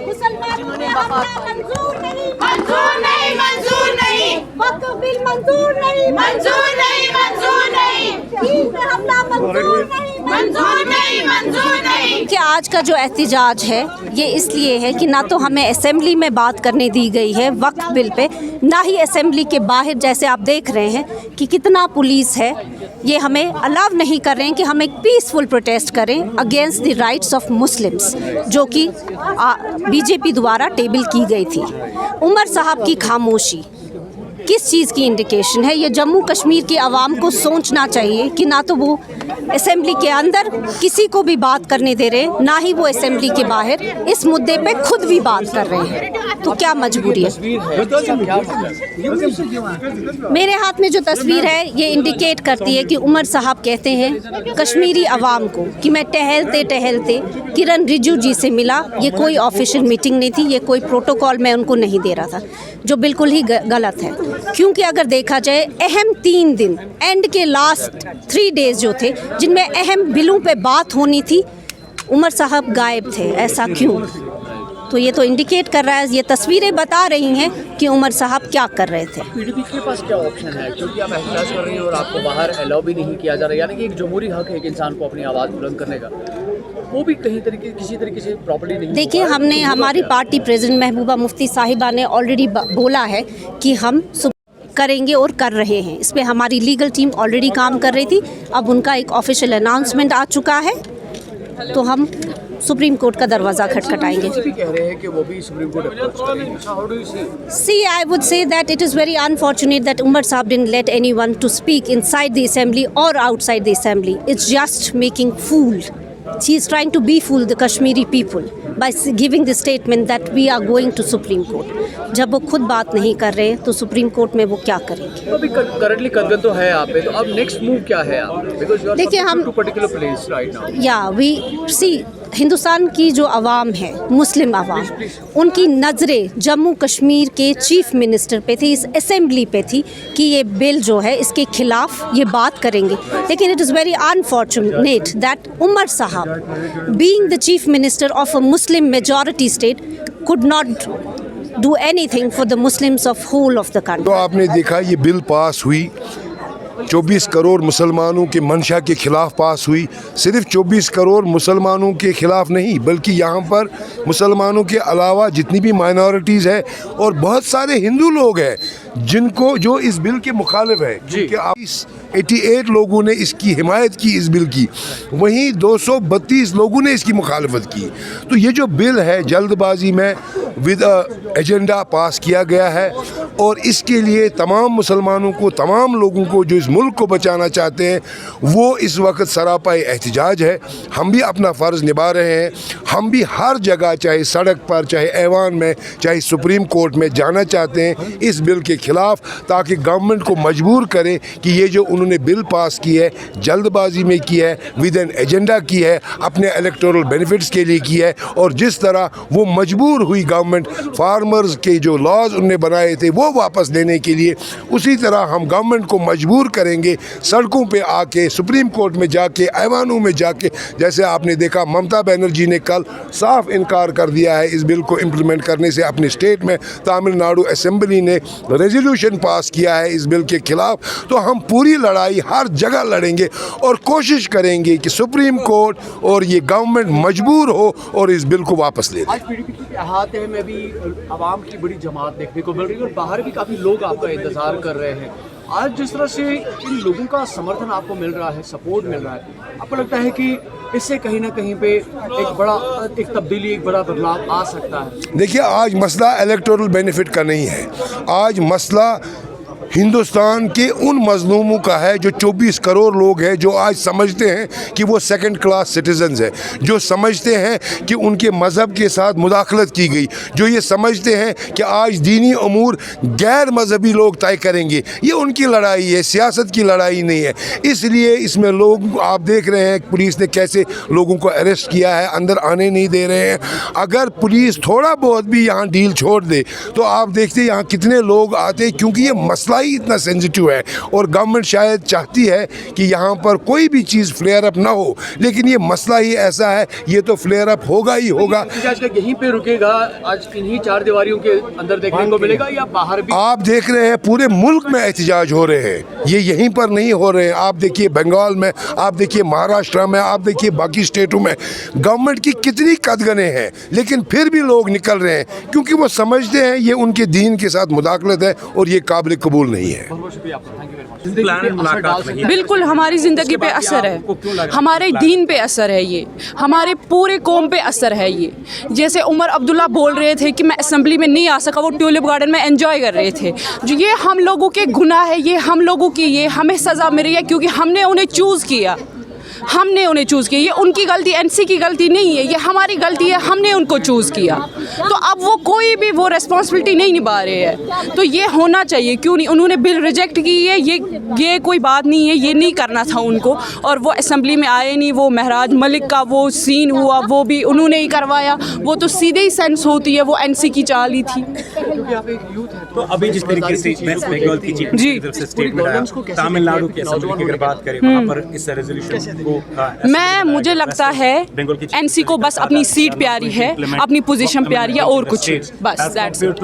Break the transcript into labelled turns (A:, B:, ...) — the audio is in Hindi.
A: मुसलमानों ने मंजूर नहीं, मंजूर नहीं, मंजूर नहीं, वक्फ बिल मंजूर नहीं, मंजूर नहीं, मंजूर नहीं, हमला मंजूर नहीं, मंजूर नहीं, मंजूर नहीं।
B: कि आज का जो एहतिजाज है ये इसलिए है कि ना तो हमें असेंबली में बात करने दी गई है वक्फ बिल पे, ना ही असेंबली के बाहर जैसे आप देख रहे हैं कि कितना पुलिस है, ये हमें अलाउ नहीं कर रहे हैं कि हम एक पीसफुल प्रोटेस्ट करें against the rights of Muslims, जो कि बीजेपी द्वारा टेबल की गई थी। उमर साहब की खामोशी किस चीज़ की इंडिकेशन है? ये जम्मू कश्मीर की आवाम को सोचना चाहिए कि ना तो वो असेंबली के अंदर किसी को भी बात करने दे रहे हैं, ना ही वो असेंबली के बाहर इस मुद्दे पे खुद भी बात कर रहे हैं। तो क्या मजबूरी है? मेरे हाथ में जो तस्वीर है ये इंडिकेट करती है कि उमर साहब कहते हैं कश्मीरी आवाम को कि मैं टहलते टहलते किरण रिजिजू जी से मिला। ये कोई ऑफिशियल मीटिंग नहीं थी, ये कोई प्रोटोकॉल मैं उनको नहीं दे रहा था, जो बिल्कुल ही गलत है। क्योंकि अगर देखा जाए अहम 3 दिन एंड के लास्ट 3 डेज जो थे जिनमें अहम बिलों पे बात होनी थी, उमर साहब गायब थे। ऐसा क्यों? तो ये तो इंडिकेट कर रहा है, ये तस्वीरें बता रही हैं कि उमर साहब क्या कर रहे थे।
C: पीडीपी के पास क्या ऑप्शन है, क्योंकि आप एहतजाज कर रही हैं और आपको बाहर अलाउ भी नहीं किया जा रहा है, यानी कि एक जमहूरी हक है एक इंसान को अपनी आवाज़ बुलंद करने का, वो भी कहीं किसी तरीके से प्रॉपर्ली नहीं।
B: देखिए, हमने हमारी पार्टी प्रेसिडेंट महबूबा मुफ्ती साहिबा ने ऑलरेडी बोला है कि हम करेंगे और कर रहे हैं। इस पर हमारी लीगल टीम ऑलरेडी काम कर रही थी। अब उनका एक ऑफिशियल अनाउंसमेंट आ चुका है, तो हम सुप्रीम कोर्ट का दरवाज़ा खटखटाएंगे।
C: कह रहे हैं कि वो भी सुप्रीम कोर्ट अप्रोच करेंगे।
B: See, I would say that it is very unfortunate that Umar Saab didn't let anyone to speak inside the assembly or outside the assembly. It's just making fool. She is trying to befool the Kashmiri people by giving the statement that we are going to Supreme Court. जब वो खुद बात नहीं कर रहे तो सुप्रीम कोर्ट में वो क्या करेंगे?
C: तो अभी करंटली कदम तो है आप पे, तो अब नेक्स्ट मूव क्या है आप?
B: देखिए, हम
C: पर्टिकुलर प्लेस राइट नाउ,
B: या वी सी हिंदुस्तान की जो आवाम है, मुस्लिम आवाम, उनकी नज़रें जम्मू कश्मीर के चीफ मिनिस्टर पे थी, इस असेंबली पे थी कि ये बिल जो है इसके खिलाफ ये बात करेंगे। लेकिन it is very unfortunate that Umar साहब, being the chief minister of a Muslim majority state, could not do anything for the Muslims of whole of the country.
D: तो आपने देखा ये बिल पास हुई, 24 करोड़ मुसलमानों के मंशा के खिलाफ पास हुई। सिर्फ 24 करोड़ मुसलमानों के खिलाफ नहीं, बल्कि यहाँ पर मुसलमानों के अलावा जितनी भी माइनॉरिटीज़ है और बहुत सारे हिंदू लोग हैं जिनको जो इस बिल के मुखालिफ है, क्योंकि 88 लोगों ने इसकी हिमायत की इस बिल की, वहीं 232 लोगों ने इसकी मुखालफत की। तो ये जो बिल है जल्दबाजी में विद एजेंडा पास किया गया है और इसके लिए तमाम मुसलमानों को, तमाम लोगों को जो इस मुल्क को बचाना चाहते हैं, वो इस वक्त सरापा एहतिजाज है। हम भी अपना फ़र्ज़ निभा रहे हैं। हम भी हर जगह, चाहे सड़क पर, चाहे ऐवान में, चाहे सुप्रीम कोर्ट में जाना चाहते हैं इस बिल के ख़िलाफ़, ताकि गवर्नमेंट को मजबूर करें कि ये जो उन्होंने बिल पास की है, जल्दबाजी में की है, विद एन एजेंडा की है, अपने इलेक्टोरल बेनिफिट्स के लिए की है, और जिस तरह वो मजबूर हुई गवर्नमेंट, फार्मर्स के जो लॉज उन्होंने बनाए थे वो वापस लेने के लिए। उसी तरह हम गवर्नमेंट को मजबूर करेंगे सड़कों पे आके, सुप्रीम कोर्ट में जाके, ऐवानों में जाके। जैसे आपने देखा ममता बनर्जी ने कल साफ इनकार कर दिया है इस बिल को इम्प्लीमेंट करने से अपने स्टेट में। तमिलनाडु असेंबली ने रेजोल्यूशन पास किया है इस बिल के खिलाफ। तो हम पूरी लड़ाई हर जगह लड़ेंगे और कोशिश करेंगे कि सुप्रीम कोर्ट और ये गवर्नमेंट मजबूर हो और इस बिल को वापस ले ले।
C: आज पीडीपी के अहाते में भी आवाम की बड़ी जमात देखने को मिल रही है और बाहर भी काफ़ी लोग आपका इंतज़ार कर रहे हैं। आज जिस तरह से इन लोगों का समर्थन आपको मिल रहा है, सपोर्ट मिल रहा है, आपको लगता है कि इससे कहीं ना कहीं पे एक तब्दीली, एक बड़ा बदलाव आ सकता है?
D: देखिए, आज मसला इलेक्टोरल बेनिफिट का नहीं है। आज मसला हिंदुस्तान के उन मजलूमों का है जो 24 करोड़ लोग हैं जो आज समझते हैं कि वो सेकंड क्लास सिटीजन्स हैं, जो समझते हैं कि उनके मज़हब के साथ मुदाखलत की गई, जो ये समझते हैं कि आज दीनी अमूर गैर मजहबी लोग तय करेंगे। ये उनकी लड़ाई है, सियासत की लड़ाई नहीं है। इसलिए इसमें लोग, आप देख रहे हैं पुलिस ने कैसे लोगों को अरेस्ट किया है, अंदर आने नहीं दे रहे हैं। अगर पुलिस थोड़ा बहुत भी यहाँ डील छोड़ दे तो आप देखते यहाँ कितने लोग आते, क्योंकि ये मसला ही इतना सेंसिटिव है और गवर्नमेंट शायद चाहती है कि यहाँ पर कोई भी चीज़ फ्लेयर अप ना हो, लेकिन ये मसला ही ऐसा है, ये तो फ्लेयर अप होगा ही होगा।
C: यहीं पे रुकेगा? आज इन्हीं चार दीवारियों के अंदर देखने को मिलेगा या बाहर भी?
D: आप देख रहे हैं पूरे मुल्क में एहतजाज हो रहे हैं, ये यहीं पर नहीं हो रहे हैं। आप देखिए बंगाल में, आप देखिए महाराष्ट्र में, आप देखिए बाकी स्टेटों में गवर्नमेंट की कितनी कदगने हैं, लेकिन फिर भी लोग निकल रहे हैं क्योंकि वो समझते हैं ये उनके दीन के साथ मुदाखलत है और ये काबिल कबूल नहीं है।
E: बिल्कुल हमारी ज़िंदगी पे असर है, हमारे दीन पे असर है, ये हमारे पूरे कौम पे असर है। ये जैसे उमर अब्दुल्ला बोल रहे थे कि मैं असेंबली में नहीं आ सका, वो ट्यूलिप गार्डन में एंजॉय कर रहे थे। जो ये हम लोगों के गुनाह है, ये हम लोगों की, ये हमें सज़ा मिल रही है क्योंकि हमने उन्हें चूज़ किया। हमने उन्हें चूज़ किया, ये उनकी गलती, एनसी की गलती नहीं है, ये हमारी गलती है, हमने उनको चूज़ किया। तो अब वो कोई भी वो रिस्पॉन्सिबिलिटी नहीं निभा रहे हैं, तो ये होना चाहिए। क्यों नहीं? उन्होंने बिल रिजेक्ट की है, ये कोई बात नहीं है, ये नहीं करना था उनको। और वो असेंबली में आए नहीं, वो महराज मलिक का वो सीन हुआ वो भी उन्होंने ही करवाया, वो तो सीधे ही सेंस होती है, वो एनसी की चाल ही थी।
F: तो अभी जिस तरीके से वेस्ट बंगाल की चीफ
E: जी,
F: की तरफ से स्टेटमेंट आया, तमिलनाडु की असेंबली की अगर बात करें वहाँ पर इस रेजोल्यूशन को
E: मुझे लगता है एनसी को बस अपनी सीट प्यारी है, अपनी पोजीशन प्यारी है और कुछ बस दैट्स इट।